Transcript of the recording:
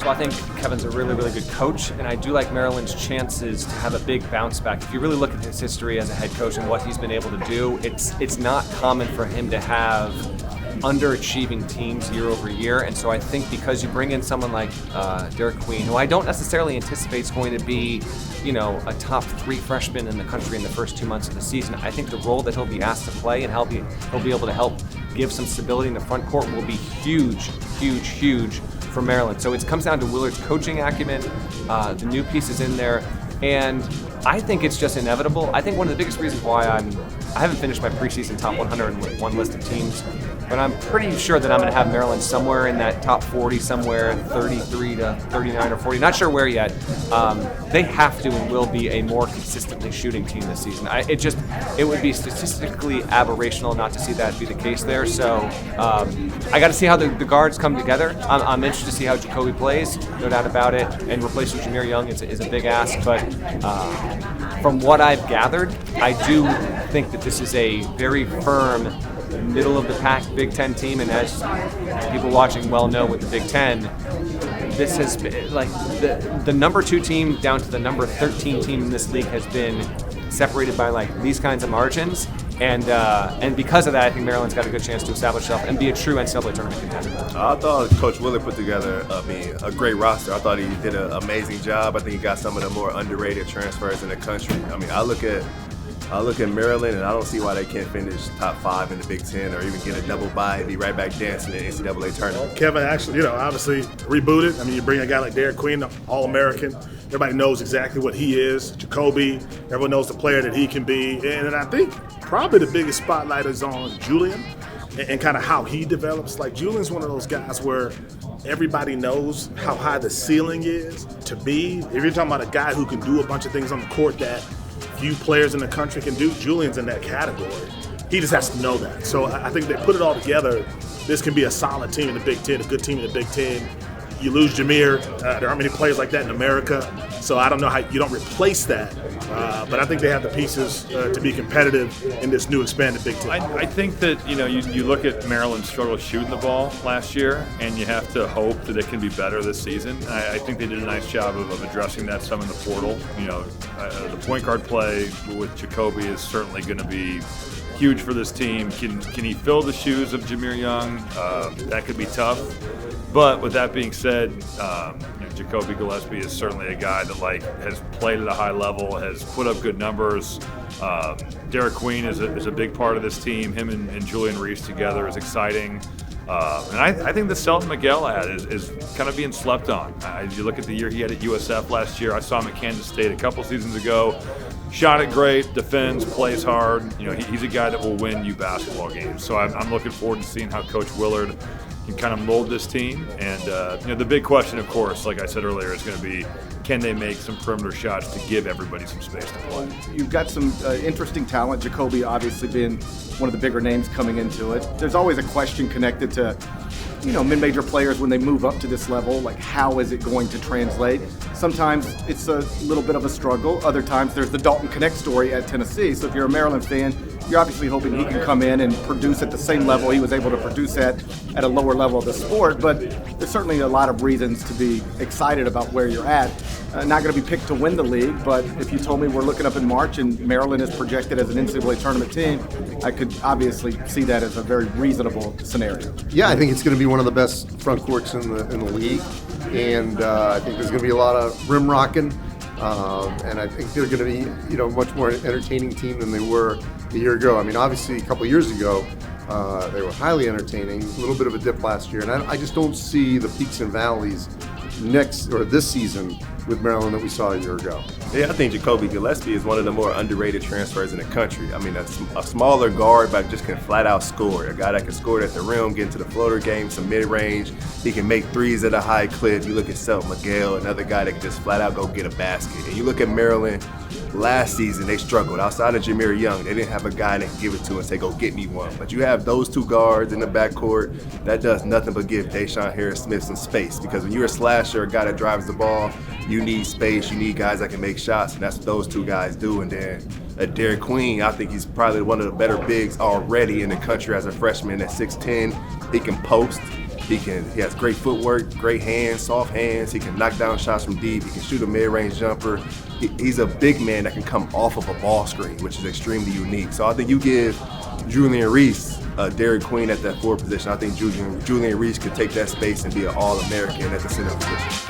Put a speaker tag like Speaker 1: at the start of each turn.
Speaker 1: all, I think Kevin's a really, really good coach, and I do like Maryland's chances to have a big bounce back. If you really look at his history as a head coach and what he's been able to do, it's not common for him to have underachieving teams year over year. And so I think because you bring in someone like Derek Queen, who I don't necessarily anticipate is going to be, a top 3 freshman in the country in the first 2 months of the season, I think the role that he'll be asked to play and he'll be able to help give some stability in the front court will be huge, huge, huge for Maryland. So it comes down to Willard's coaching acumen, the new pieces in there, and I think it's just inevitable. I think one of the biggest reasons why I haven't finished my preseason top 101 list of teams, but I'm pretty sure that I'm going to have Maryland somewhere in that top 40, somewhere 33 to 39 or 40. Not sure where yet. They have to and will be a more consistently shooting team this season. It would be statistically aberrational not to see that be the case there. So I got to see how the guards come together. I'm interested to see how Jacoby plays, no doubt about it. And replacing Jameer Young is a big ask. But from what I've gathered, I do think that this is a very firm middle-of-the-pack Big Ten team, and as people watching well know with the Big Ten, this has been like the number 2 team down to the number 13 team in this league has been separated by like these kinds of margins, and because of that, I think Maryland's got a good chance to establish itself and be a true NCAA tournament contender.
Speaker 2: I thought Coach Willard put together a great roster. I thought he did an amazing job. I think he got some of the more underrated transfers in the country. I mean, I look at Maryland, and I don't see why they can't finish top 5 in the Big Ten or even get a double bye and be right back dancing in the NCAA tournament.
Speaker 3: Kevin actually, obviously rebooted. I mean, you bring a guy like Derek Queen, All-American. Everybody knows exactly what he is. Jacoby, everyone knows the player that he can be. And I think probably the biggest spotlight is on Julian and kind of how he develops. Like, Julian's one of those guys where everybody knows how high the ceiling is to be. If you're talking about a guy who can do a bunch of things on the court that few players in the country can do, Julian's in that category. He just has to know that. So I think they put it all together. This can be a solid team in the Big Ten, a good team in the Big Ten. You lose Jameer. There aren't many players like that in America. So I don't know how you don't replace that. But I think they have the pieces to be competitive in this new expanded Big Ten.
Speaker 4: I think that, you look at Maryland's struggle shooting the ball last year, and you have to hope that it can be better this season. I think they did a nice job of addressing that some in the portal. The point guard play with Jacoby is certainly going to be huge for this team. Can he fill the shoes of Jameer Young? That could be tough. But with that being said, Jacoby Gillespie is certainly a guy that has played at a high level, has put up good numbers. Derek Queen is a big part of this team. Him and Julian Reese together is exciting. And I think the Selton Miguel ad is kind of being slept on. You look at the year he had at USF last year. I saw him at Kansas State a couple seasons ago. Shot it great, defends, plays hard. He's a guy that will win you basketball games. So I'm looking forward to seeing how Coach Willard can kind of mold this team. And the big question, of course, like I said earlier, is going to be, can they make some perimeter shots to give everybody some space to play?
Speaker 5: You've got some interesting talent. Jacoby obviously being one of the bigger names coming into it. There's always a question connected to mid-major players when they move up to this level, like how is it going to translate? Sometimes it's a little bit of a struggle. Other times there's the Dalton Connect story at Tennessee. So if you're a Maryland fan, you're obviously hoping he can come in and produce at the same level he was able to produce at a lower level of the sport. But there's certainly a lot of reasons to be excited about where you're at. Not going to be picked to win the league, but if you told me we're looking up in March and Maryland is projected as an NCAA tournament team, I could obviously see that as a very reasonable scenario.
Speaker 6: Yeah, I think it's going to be one of the best front courts in the league, and I think there's going to be a lot of rim rocking, and I think they're going to be a much more entertaining team than they were a year ago. I mean, obviously a couple of years ago they were highly entertaining, a little bit of a dip last year, and I just don't see the peaks and valleys this season with Maryland that we saw a year ago.
Speaker 2: Yeah, I think Jacoby Gillespie is one of the more underrated transfers in the country. I mean, a smaller guard, but just can flat out score. A guy that can score at the rim, get into the floater game, some mid-range. He can make threes at a high clip. You look at Selton Miguel, another guy that can just flat out go get a basket. And you look at Maryland, last season they struggled. Outside of Jameer Young, they didn't have a guy that can give it to and say, go get me one. But you have those two guards in the backcourt, that does nothing but give Deshaun Harris-Smith some space. Because when you're a slasher, a guy that drives the ball, you need space, you need guys that can make shots, and that's what those two guys do. And then Derek Queen, I think he's probably one of the better bigs already in the country as a freshman at 6'10". He can post. He has great footwork, great hands, soft hands. He can knock down shots from deep. He can shoot a mid-range jumper. He's a big man that can come off of a ball screen, which is extremely unique. So I think you give Julian Reese, Derek Queen at that forward position. I think Julian Reese could take that space and be an All-American at the center position.